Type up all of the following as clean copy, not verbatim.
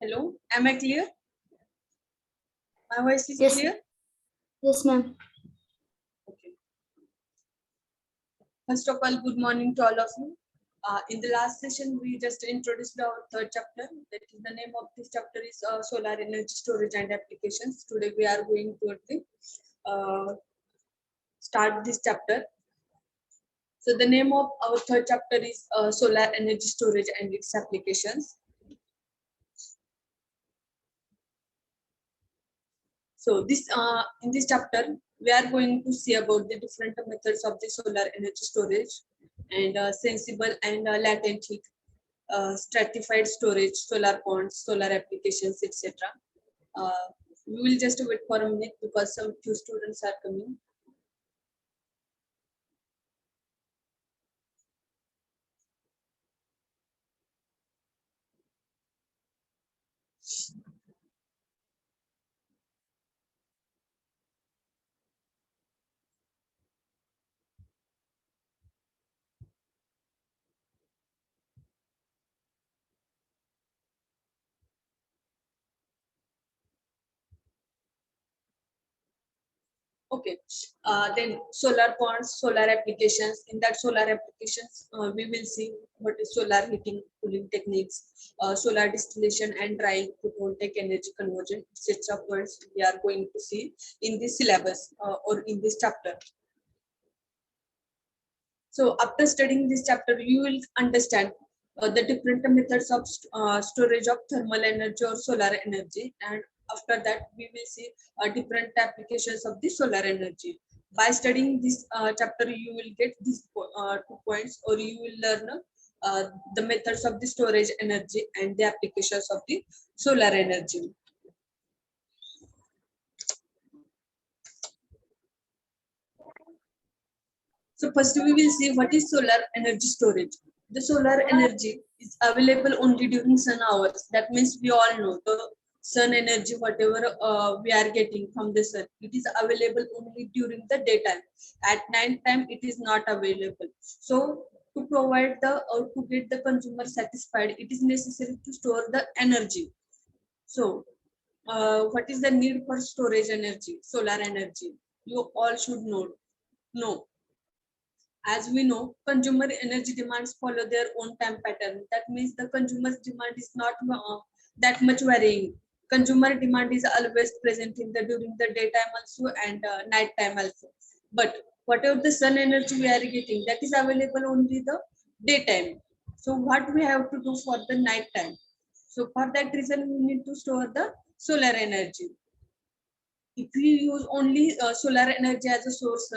Hello, am I clear? My voice is Yes, clear? yes, ma'am. Okay. First of all, good morning to all of you. In the last session, we just introduced our third chapter. That is the name of this chapter is Solar Energy Storage and Applications. Today we are going to start this chapter. So the name of our third chapter is Solar Energy Storage and its Applications. So this in this chapter, we are going to see about the different methods of the solar energy storage and sensible and latent heat, stratified storage, solar ponds, solar applications, etc. Uh, we will just wait for a minute because some few students are coming. Okay, then solar ponds, solar applications. In that solar applications, we will see what is solar heating, cooling techniques, solar distillation and drying, photovoltaic energy conversion, etc. Points we are going to see in this syllabus or in this chapter. So after studying this chapter, you will understand the different methods of storage of thermal energy or solar energy, and after that we will see different applications of the solar energy. By studying this chapter, you will get these 2 points, or you will learn the methods of the storage energy and the applications of the solar energy. So first we will see what is solar energy storage. The solar energy is available only during sun hours. That means we all know the sun energy, whatever we are getting from the sun, it is available only during the daytime. At night time, it is not available. So to provide the or to get the consumer satisfied, it is necessary to store the energy. So what is the need for storage energy, solar energy? You all should know. No, as we know, consumer energy demands follow their own time pattern. That means the consumer's demand is not that much varying. Consumer demand is always present in the during the daytime also and night time also. But whatever the sun energy we are getting, that is available only the daytime. So what we have to do for the night time? So for that reason, we need to store the solar energy. If we use only solar energy as a source,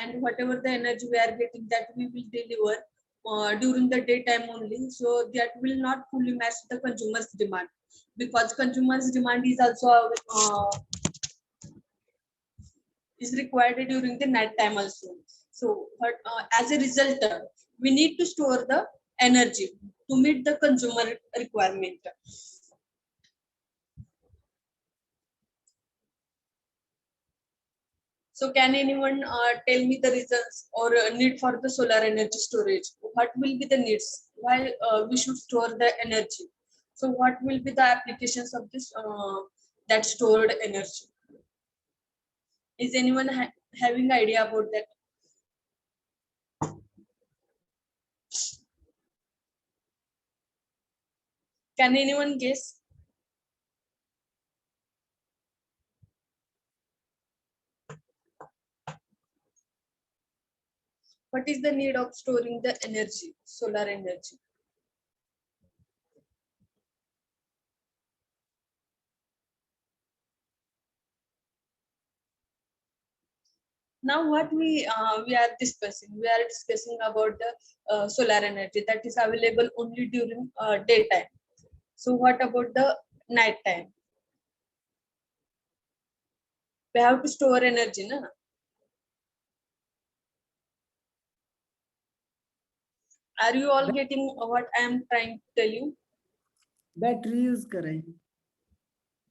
and whatever the energy we are getting, that we will deliver during the daytime only, so that will not fully match the consumer's demand, because consumer's demand is also is required during the night time also. So but as a result, we need to store the energy to meet the consumer requirement. So can anyone tell me the reasons or need for the solar energy storage? What will be the needs? Why we should store the energy? So what will be the applications of this that stored energy? Is anyone having idea about that? Can anyone guess? What is the need of storing the energy, solar energy? Now what we are discussing about the solar energy that is available only during daytime. So what about the night time? We have to store energy, na? Are you all getting what I am trying to tell you? Battery use करायची.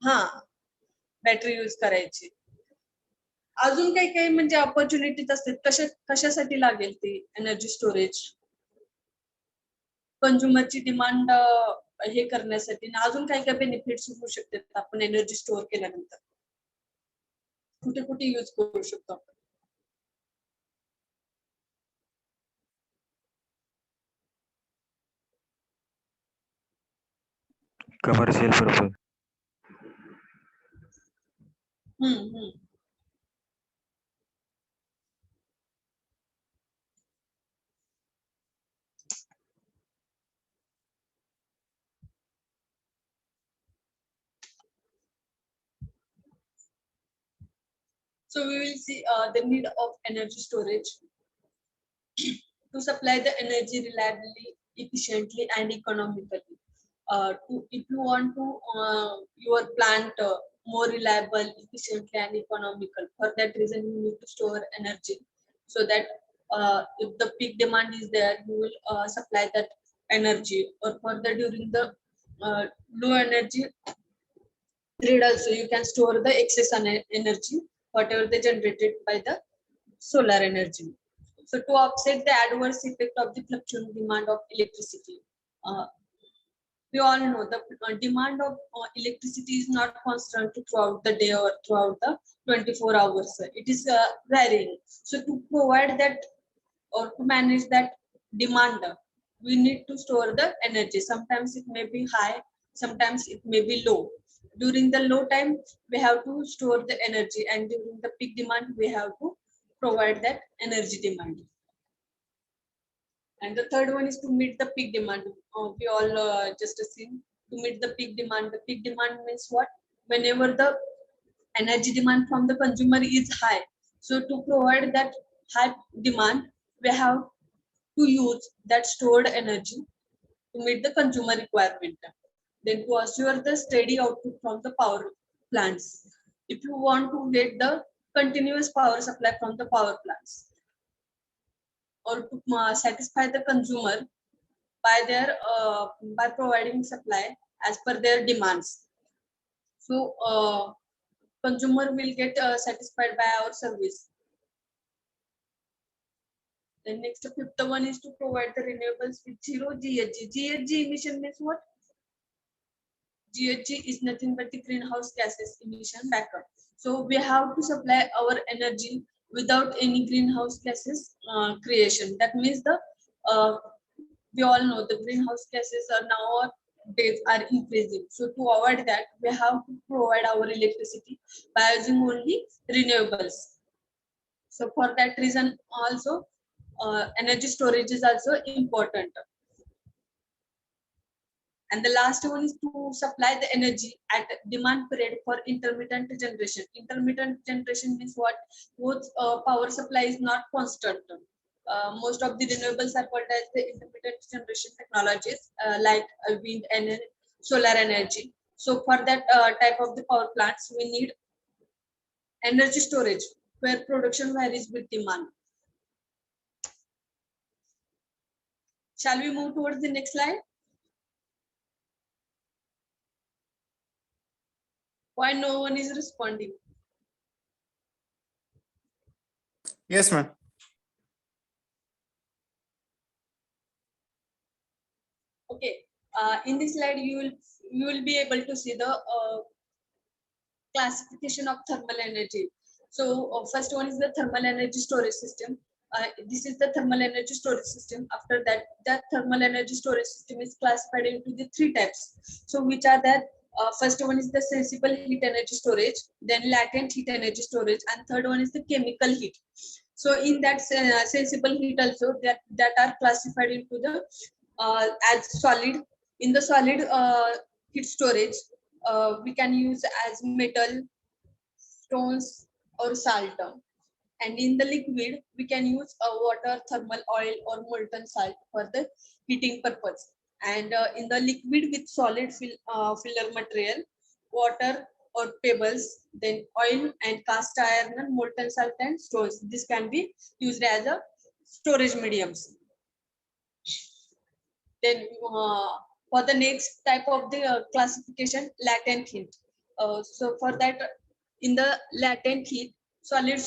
हा, battery use करायची. अजून काही काही म्हणजे opportunities असतात, कशासाठी लागेल ते एनर्जी स्टोरेज? कंझ्युमरची डिमांड हे करण्यासाठी आणि अजून काय काय बेनिफिट्स होऊ शकतात आपण एनर्जी स्टोअर केल्यानंतर कुठे कुठे यूज करू शकतो आपण. commercial purpose. Hmm. So we will see the need of energy storage to supply the energy reliably, efficiently, and economically. If you want to your plant more reliable, efficiently, and economical, for that reason you need to store energy so that if the peak demand is there, you will supply that energy. Or further during the low energy grid also, you can store the excess energy, whatever they generated by the solar energy. So to offset the adverse effect of the fluctuating demand of electricity, uh, we all know the demand of electricity is not constant throughout the day or throughout the 24 hours. It is varying. So to provide that or to manage that demand, we need to store the energy. Sometimes it may be high, sometimes it may be low. During the low time, we have to store the energy, and during the peak demand, we have to provide that energy demand. And the third one is to meet the peak demand. We all just seen to meet the peak demand. The peak demand means what? Whenever the energy demand from the consumer is high. So to provide that high demand, we have to use that stored energy to meet the consumer requirement. Then to assure the steady output from the power plants. If you want to get the continuous power supply from the power plants, or to satisfy the consumer by their by providing supply as per their demands. So consumer will get satisfied by our service. Then next fifth one is to provide the renewables with zero GHG. GHG emission means what? GHG is nothing but the greenhouse gases emission backup. So we have to supply our energy without any greenhouse gases creation. That means the uh, we all know the greenhouse gases are nowadays are increasing. So to avoid that, we have to provide our electricity by using only renewables. So for that reason, also energy storage is also important. And the last one is to supply the energy at demand period for intermittent generation. Intermittent generation means what? Both power supply is not constant. Most of the renewables are called as the intermittent generation technologies, like wind and solar energy. So for that type of the power plants, we need energy storage where production varies with demand. Shall we move towards the next slide? Why no one is responding? Yes, ma'am. Okay. In this slide, you will be able to see the classification of thermal energy. So first one is the thermal energy storage system. This is the thermal energy storage system. After that, that thermal energy storage system is classified into the three types. So which are that? First one is the sensible heat energy storage, then latent heat energy storage, and third one is the chemical heat. So in that sensible heat also that are classified into the as solid. In the solid heat storage, we can use as metal, stones, or salt. And in the liquid, we can use water, thermal oil, or molten salt for the heating purpose. And in the liquid with solid filler material, water or pebbles, then oil and cast iron and molten salt and stones. This can be used as a storage mediums. Then for the next type of the classification, latent heat. So for that, in the latent heat, solid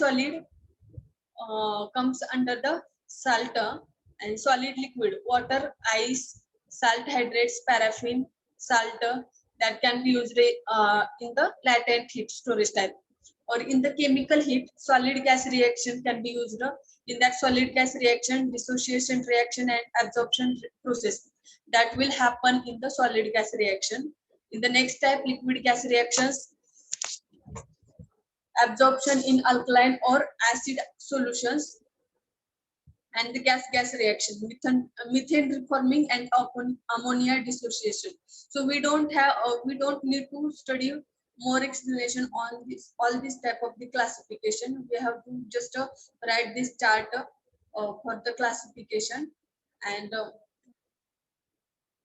comes under the salt and solid liquid, water, ice, salt hydrates, paraffin, salt that can be used in the latent heat storage type. Or in the chemical heat, solid gas reaction can be used. In that solid gas reaction, dissociation reaction and absorption process that will happen in the solid gas reaction. In the next type, liquid gas reactions, absorption in alkaline or acid solutions, and the gas-gas reaction, methane reforming and ammonia dissociation. So we don't need to study more explanation on this, all this type of the classification. We have to just write this chart for the classification. And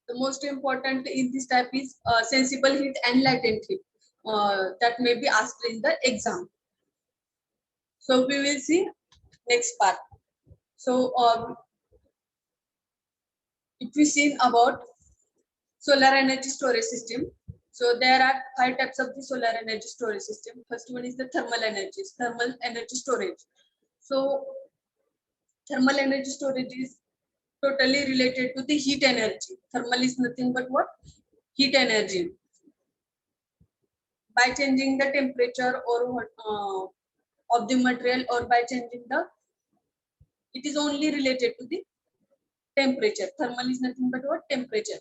the most important in this type is sensible heat and latent heat that may be asked in the exam. So we will see next part. So if we see about solar energy storage system, so there are 5 types of the solar energy storage system. First one is the thermal energy storage. So thermal energy storage is totally related to the heat energy. Thermal is nothing but what? Heat energy. By changing the temperature or what of the material, or by changing the, it is only related to the temperature. Thermal is nothing but what? Temperature.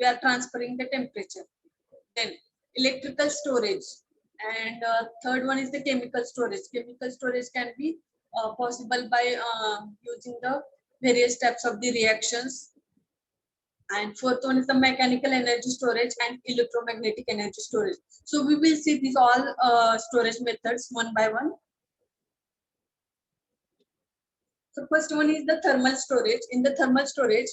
We are transferring the temperature. Then electrical storage, and third one is the chemical storage. Chemical storage can be possible by using the various types of the reactions. And fourth one is the mechanical energy storage and electromagnetic energy storage. So we will see these all storage methods one by one. So first one is the thermal storage. In the thermal storage,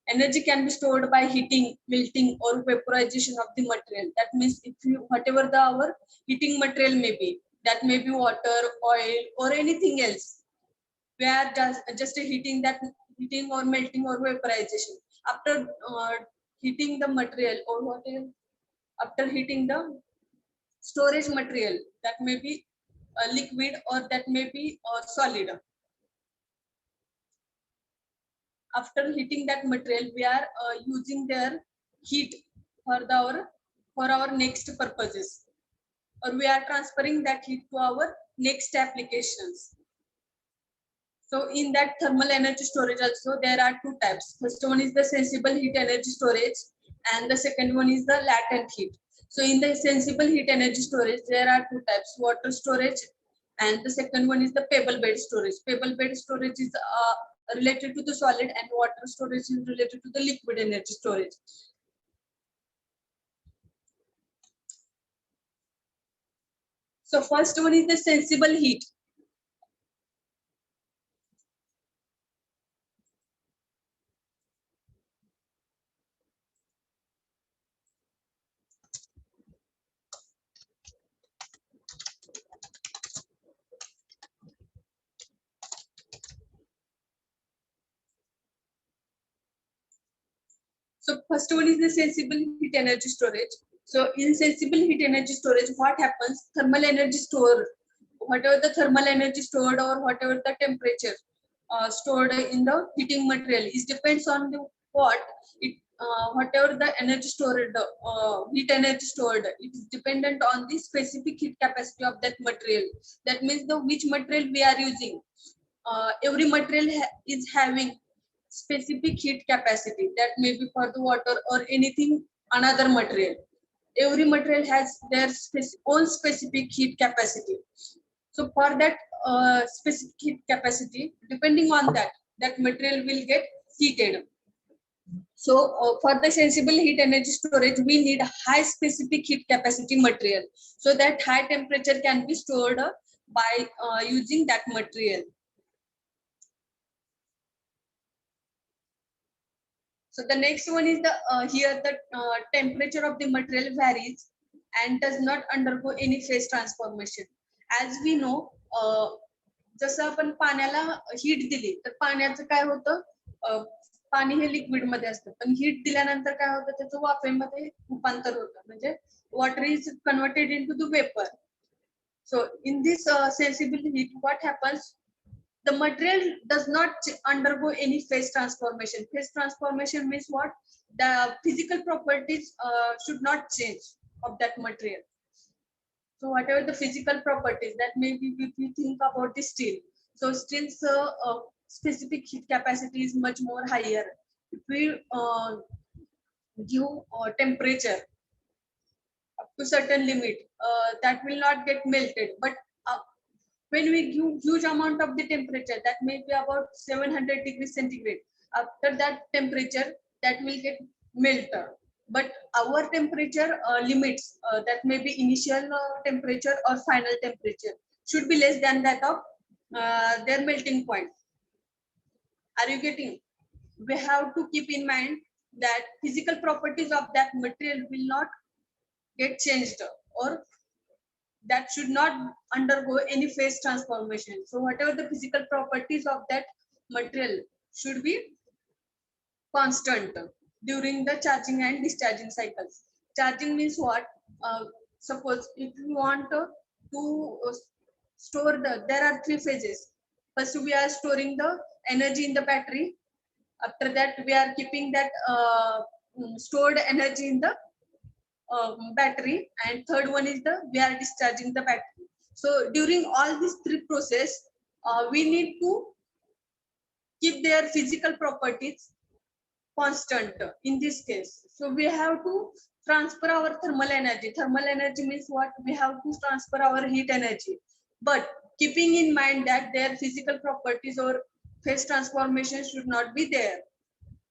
energy can be stored by heating, melting, or vaporization of the material. That means if you, whatever our heating material may be, that may be water, oil, or anything else, we are just heating or melting or vaporization. After heating the material or whatever, after heating the storage material, that may be a liquid or that may be solid. After heating that material, we are using their heat for our next purposes, or we are transferring that heat to our next applications. So in that thermal energy storage also there are 2 types. First one is the sensible heat energy storage, and the second one is the latent heat. So in the sensible heat energy storage there are 2 types: water storage, and the second one is the pebble bed storage. Pebble bed storage is related to the solid, and water storage is related to the liquid energy storage. So first one is the sensible heat. So first one is the sensible heat energy storage. So in sensible heat energy storage, what happens? Thermal energy stored, whatever the thermal energy stored or whatever the temperature stored in the heating material is depends on the what it whatever the energy stored, heat energy stored, it is dependent on the specific heat capacity of that material. That means the which material we are using. Every material is having specific heat capacity, that may be for the water or anything another material. Every material has their own specific heat capacity. So for that specific heat capacity, depending on that material will get heated. So for the sensible heat energy storage, we need high specific heat capacity material, so that high temperature can be stored by using that material. So the next one is the here the temperature of the material varies and does not undergo any phase transformation. As we know, जसं आपण पाण्याला heat दिली तर पाण्याचं काय होतं, पाणी हे liquid मध्ये असतं, पण हीट दिल्यानंतर काय होतं, त्याचं वाफेमध्ये रूपांतर होतं, म्हणजे water is converted into the vapour. So in this sensible heat, what happens? the material does not undergo any phase transformation. Phase transformation means what? The physical properties should not change of that material. So whatever the physical properties, that maybe if we think about the steel, so steel's specific heat capacity is much more higher. If we give temperature up to certain limit, that will not get melted. But when we give huge amount of the temperature, that may be about 700 degrees centigrade, after that temperature, that will get melted. But our temperature limits, that may be initial temperature or final temperature, should be less than that of their melting point. Are you getting? We have to keep in mind that physical properties of that material will not get changed, or that should not undergo any phase transformation. So whatever the physical properties of that material should be constant during the charging and discharging cycles. Charging means what? Suppose if you want to store there are three phases. First, we are storing the energy in the battery. After that, we are keeping that stored energy in the battery, and third one is we are discharging the battery. So during all these three process, we need to keep their physical properties constant in this case. So we have to transfer our thermal energy. Thermal energy means what? We have to transfer our heat energy, but keeping in mind that their physical properties or phase transformation should not be there.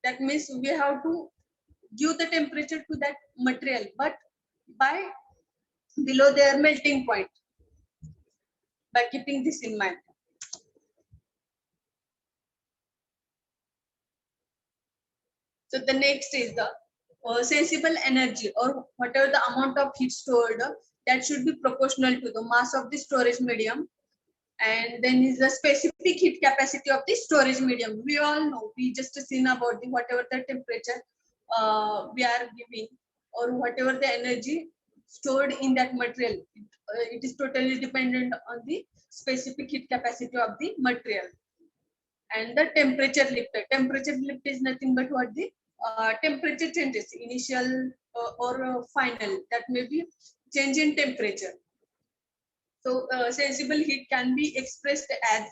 That means we have to give the temperature to that material, but by below their melting point, by keeping this in mind. So the next is the sensible energy, or whatever the amount of heat stored, that should be proportional to the mass of the storage medium. And then is the specific heat capacity of the storage medium. We all know, we just seen about the whatever the temperature we are giving, or whatever the energy stored in that material, it is totally dependent on the specific heat capacity of the material. And the temperature lift. Temperature lift is nothing but what? The temperature changes, initial or final, that may be change in temperature. So sensible heat can be expressed as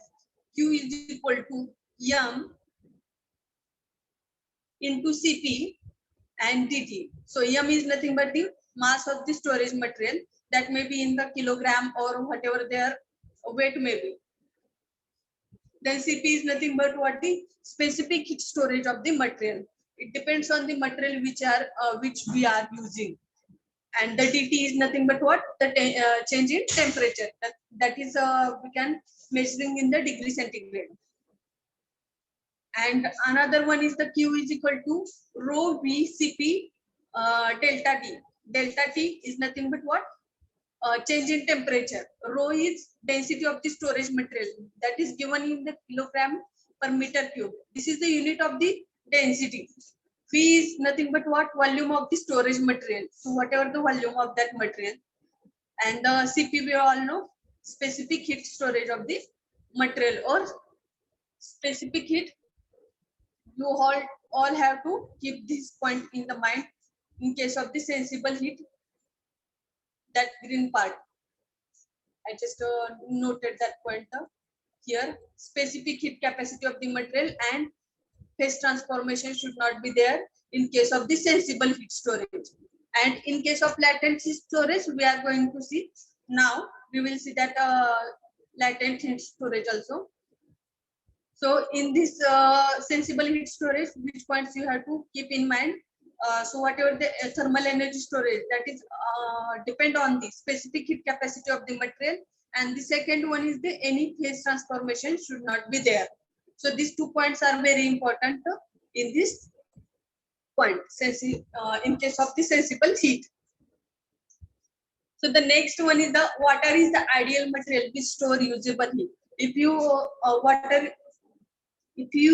Q is equal to M into Cp and dt. So M is nothing but the mass of the storage material, that may be in the kilogram or whatever their weight may be. Then Cp is nothing but what? The specific heat storage of the material. It depends on the material which we are using. And the dt is nothing but what? The change in temperature. That is we can measuring in the degree centigrade. And another one is the Q is equal to rho V Cp delta T. Delta T is nothing but what? Change in temperature. Rho is density of the storage material, that is given in the kilogram per meter cube. This is the unit of the density. V is nothing but what? Volume of the storage material. So whatever the volume of that material. And the Cp we all know, specific heat storage of the material, or specific heat. You all have to keep this point in the mind in case of the sensible heat, that green part. I just noted that point here. Specific heat capacity of the material and phase transformation should not be there in case of the sensible heat storage. And in case of latent heat storage, we are going to see now. We will see that latent heat storage also. So in this sensible heat storage, which points you have to keep in mind? So whatever the thermal energy storage, that is depend on the specific heat capacity of the material. And the second one is the any phase transformation should not be there. So these 2 points are very important in this point, in case of the sensible heat. So the next one is the water is the ideal material which store usable heat. If you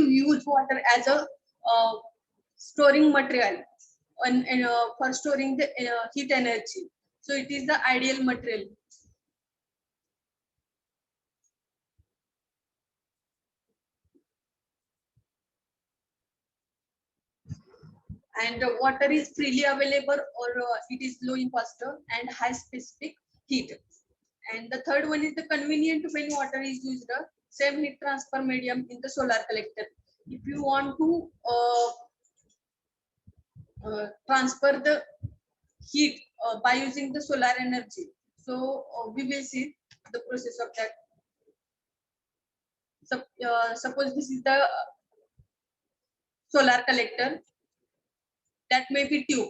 use water as a storing material and for storing the heat energy, so it is the ideal material. and water is freely available or it is low in cost and high specific heat. And the third one is the convenient when water is used, same heat transfer medium in the solar collector. If you want to transfer the heat by using the solar energy, so we will see the process of that. Suppose this is the solar collector, that may be tube.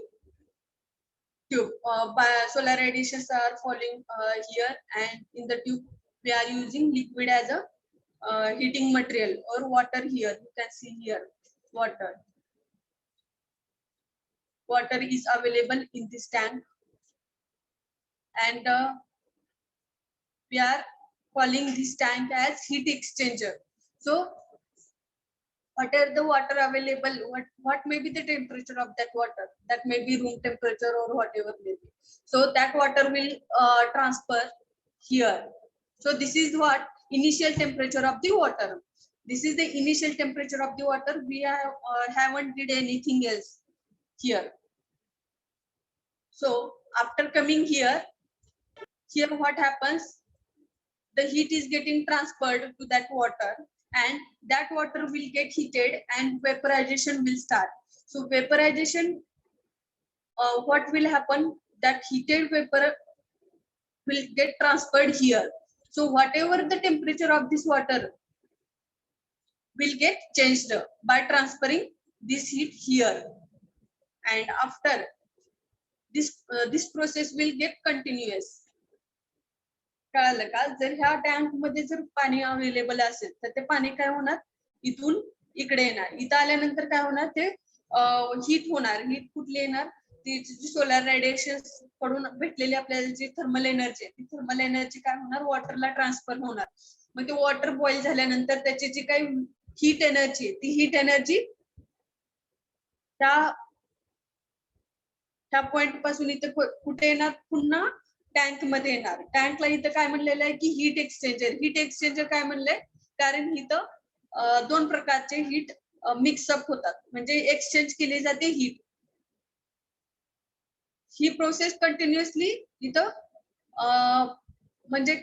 By solar radiations are falling here, and in the tube we are using liquid as a heating material, or water. Here you can see here water is available in this tank, and we are calling this tank as heat exchanger. So what are the water available, what may be the temperature of that water, that may be room temperature or whatever may be, so that water will transfer here. So this is what initial temperature of the water. This is the initial temperature of the water. We haven't did anything else here. So after coming here what happens, the heat is getting transferred to that water, and that water will get heated and vaporization will start. So vaporization, what will happen, that heated vapor will get transferred here. So whatever the temperature of this water will get changed by transferring this heat here, and after this process will get continuous. कळालं का? जर ह्या tank मध्ये जर पाणी available असेल तर ते पाणी काय होणार, इथून इकडे येणार. इथं आल्यानंतर काय होणार, ते हीट होणार. हीट कुठली येणार, ती जी सोलर रेडिएशन कडून भेटलेली आपल्याला जी थर्मल एनर्जी आहे, ती थर्मल एनर्जी काय होणार, वॉटरला ट्रान्सफर होणार. मग ते वॉटर बॉईल झाल्यानंतर त्याची जी काही हीट एनर्जी आहे, ती हीट एनर्जी त्या पॉइंट पासून इथे कुठे येणार, पुन्हा टँक मध्ये येणार. टँकला इथं काय म्हणलेलं आहे की हीट एक्सचेंजर. हीट एक्सचेंजर काय म्हणलंय, कारण इथं दोन प्रकारचे हीट मिक्सअप होतात, म्हणजे एक्सचेंज केली जाते हीट. ही प्रोसेस कंटिन्युअसली इथं म्हणजे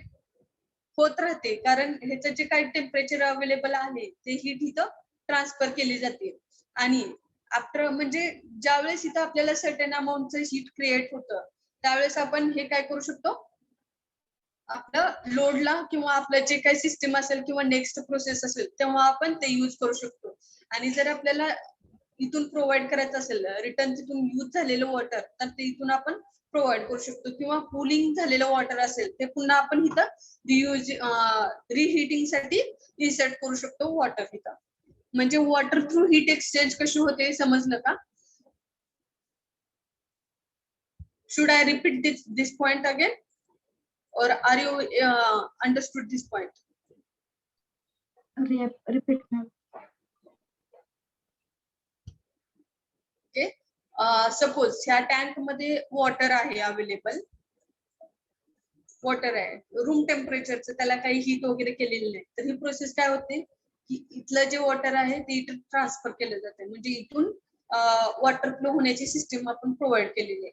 होत राहते, कारण ह्याचं जे काही टेम्परेचर अवेलेबल आहे ते हीट इथं ट्रान्सफर केली जाते. आणि आफ्टर म्हणजे ज्यावेळेस इथं आपल्याला सर्टन अमाऊंटचं हीट क्रिएट होतं, त्यावेळेस आपण हे काय करू शकतो, आपलं लोडला किंवा आपलं जे काही सिस्टम असेल किंवा नेक्स्ट प्रोसेस असेल तेव्हा आपण ते यूज करू शकतो. आणि जर आपल्याला इथून प्रोव्हाइड करायचं असेल रिटर्न तिथून यूज झालेलं वॉटर, तर ते इथून आपण प्रोव्हाइड करू शकतो. किंवा कूलिंग झालेलं वॉटर असेल ते पुन्हा आपण इथं रिहीटिंग साठी इन्सर्ट करू शकतो वॉटर इथं. म्हणजे वॉटर थ्रू हीट एक्सचेंज कशी होते समजलं का? Should I repeat this point again, or are you understood this point? Repeat, ma'am. Okay. Suppose ह्या टँक मध्ये वॉटर आहे अवेलेबल, वॉटर आहे रूम टेम्परेचरचं, त्याला काही हीट वगैरे केलेली नाही. तर ही प्रोसेस काय होते की इथलं जे वॉटर आहे ते इथं ट्रान्सफर केलं जाते. म्हणजे इथून वॉटर फ्लो होण्याची सिस्टीम आपण प्रोव्हाइड केलेली आहे.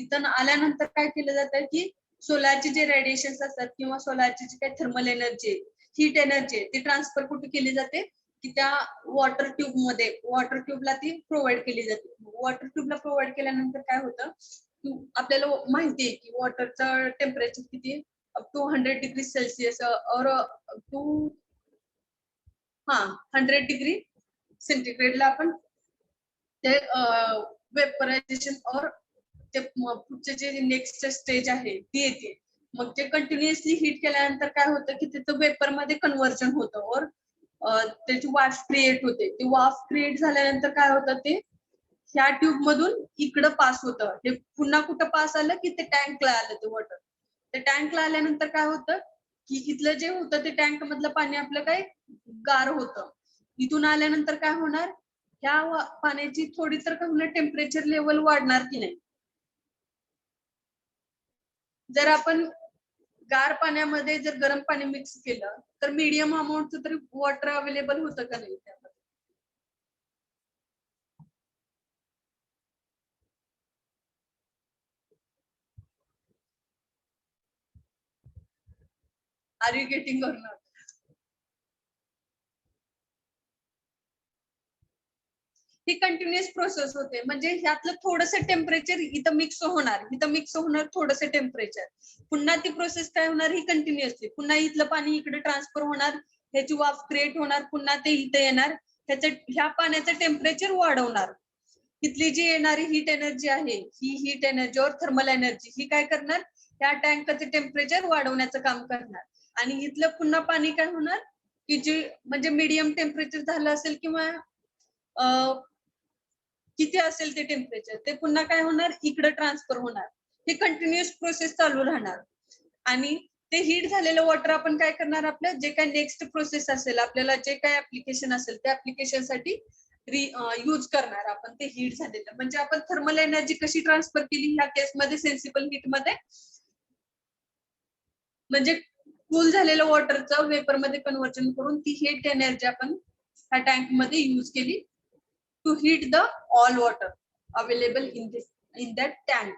इथं आल्यानंतर काय केलं जातं की सोलारचे जे रेडिएशन असतात किंवा सोलारची जी काही थर्मल एनर्जी, हीट एनर्जी ती ट्रान्सफर कुठे केली जाते, की त्या वॉटर ट्यूब मध्ये, वॉटर ट्यूबला ती प्रोव्हाइड केली जाते. वॉटर ट्यूबला प्रोव्हाइड केल्यानंतर काय होतं, आपल्याला माहिती आहे की वॉटरचं टेम्परेचर किती, अप टू 100 डिग्री सेल्सिअस और टू 100 डिग्री सेंटीग्रेडला आपण ते वेपरायझेशन और ते पुढचे जे नेक्स्ट स्टेज आहे ती येते. मग ते कंटिन्युअसली हीट केल्यानंतर काय होतं की तिथं वेपर मध्ये कन्व्हर्जन होतं और त्याची वाफ क्रिएट होते. ती वाफ क्रिएट झाल्यानंतर काय होतं, ते ह्या ट्यूब मधून इकडं पास होतं. हे पुन्हा कुठं पास आलं की ते टँकला आलं ते वॉटर. ते टँकला आल्यानंतर काय होतं की इथलं जे होतं ते टँक मधलं पाणी आपलं काय गार होतं. इथून आल्यानंतर काय होणार, ह्या पाण्याची थोडी तर का होणार टेम्परेचर लेवल वाढणार की नाही. जर आपण गार पाण्यामध्ये जर गरम पाणी मिक्स केलं तर मीडियम अमाऊंटचं तरी वॉटर अवेलेबल होतं का नाही त्यामध्ये. आर यू गेटिंग और नॉट? ही कंटिन्युअस प्रोसेस होते, म्हणजे ह्यातलं थोडंसं टेम्परेचर इथं मिक्स होणार थोडंसं टेम्परेचर, पुन्हा ती प्रोसेस काय होणार ही कंटिन्युअसली, पुन्हा इथलं पाणी इकडे ट्रान्सफर होणार, ह्याची वाफ क्रिएट होणार, पुन्हा ते इथे येणार, त्याचं ह्या पाण्याचं टेम्परेचर वाढवणार. इथली जी येणारी हीट एनर्जी आहे ही हीट एनर्जी और थर्मल एनर्जी ही काय करणार, ह्या टँकचं टेम्परेचर वाढवण्याचं काम करणार. आणि इथलं पुन्हा पाणी काय होणार की जे म्हणजे मीडियम टेम्परेचर झालं असेल किंवा किती असेल ते टेम्परेचर ते पुन्हा काय होणार इकडे ट्रान्सफर होणार. हे कंटिन्युअस प्रोसेस चालू राहणार. आणि ते हीट झालेलं वॉटर आपण काय करणार, आपलं जे काय नेक्स्ट प्रोसेस असेल, आपल्याला जे काय ऍप्लिकेशन असेल त्या ऍप्लिकेशन साठी यूज करणार आपण ते हीट झालेलं. म्हणजे आपण थर्मल एनर्जी कशी ट्रान्सफर केली ह्या केसमध्ये सेन्सिबल हीट मध्ये, म्हणजे कूल झालेलं वॉटरचं वेपर मध्ये कन्व्हर्जन करून ती हीट एनर्जी आपण ह्या टँक मध्ये यूज केली to heat the all water available in that tank.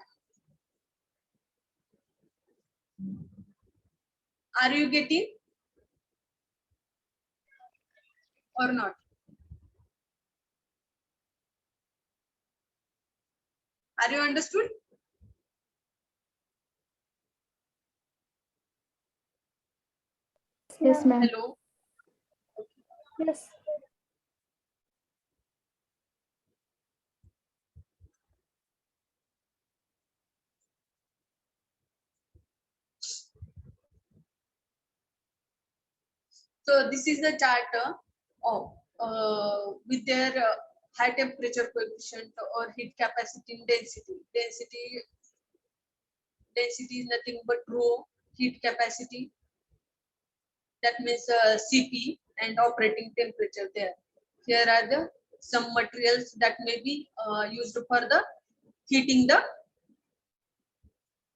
Are you getting or not? Are you understood? Yes, ma'am. Hello. Yes. So this is the chart of with their high temperature coefficient or heat capacity and density. Density is nothing but rho, heat capacity, that means Cp, and operating temperature there. Here are the some materials that may be used for the heating the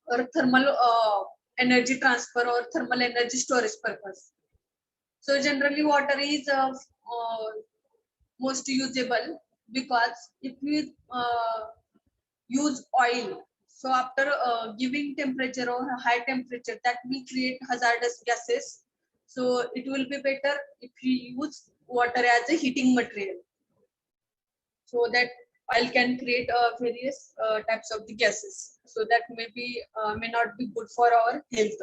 or thermal energy transfer or thermal energy storage purpose. So generally water is most usable because if we use oil, so after giving temperature or high temperature that will create hazardous gases. So it will be better if we use water as a heating material, so that oil can create various types of the gases, so that may not be good for our health,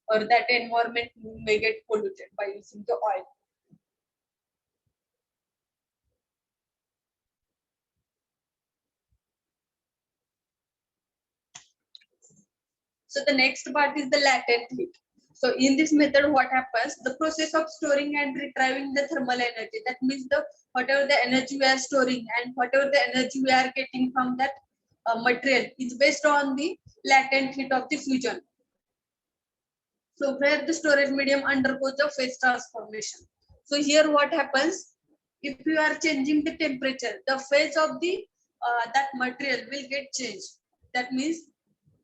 or that environment may get polluted by using the oil. So the next part is the latent heat. So in this method, what happens? The process of storing and retrieving the thermal energy. That means the whatever the energy we are storing and whatever the energy we are getting from that material is based on the latent heat of the fusion. So where the storage medium undergoes the phase transformation. So here what happens? If you are changing the temperature, the phase of the that material will get changed. That means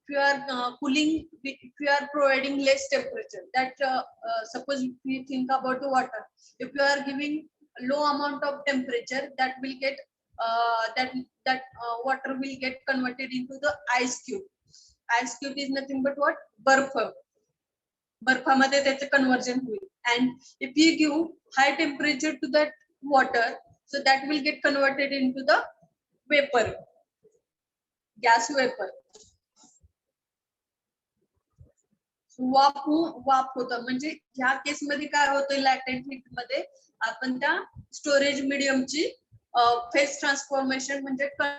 if you are cooling, if you are providing less temperature, that suppose if we think about the water, if you are giving low amount of temperature, that will get water will get converted into the ice cube. Ice cube is nothing but what? Barf. बर्फामध्ये त्याचं conversion होईल. And if you give high temperature to that water, so that will get converted into the vapor, gas vapor. वाफ होतं. म्हणजे ह्या case मध्ये काय होतं, लॅटेंट heat मध्ये आपण त्या स्टोरेज मीडियमची फेज ट्रान्सफॉर्मेशन म्हणजे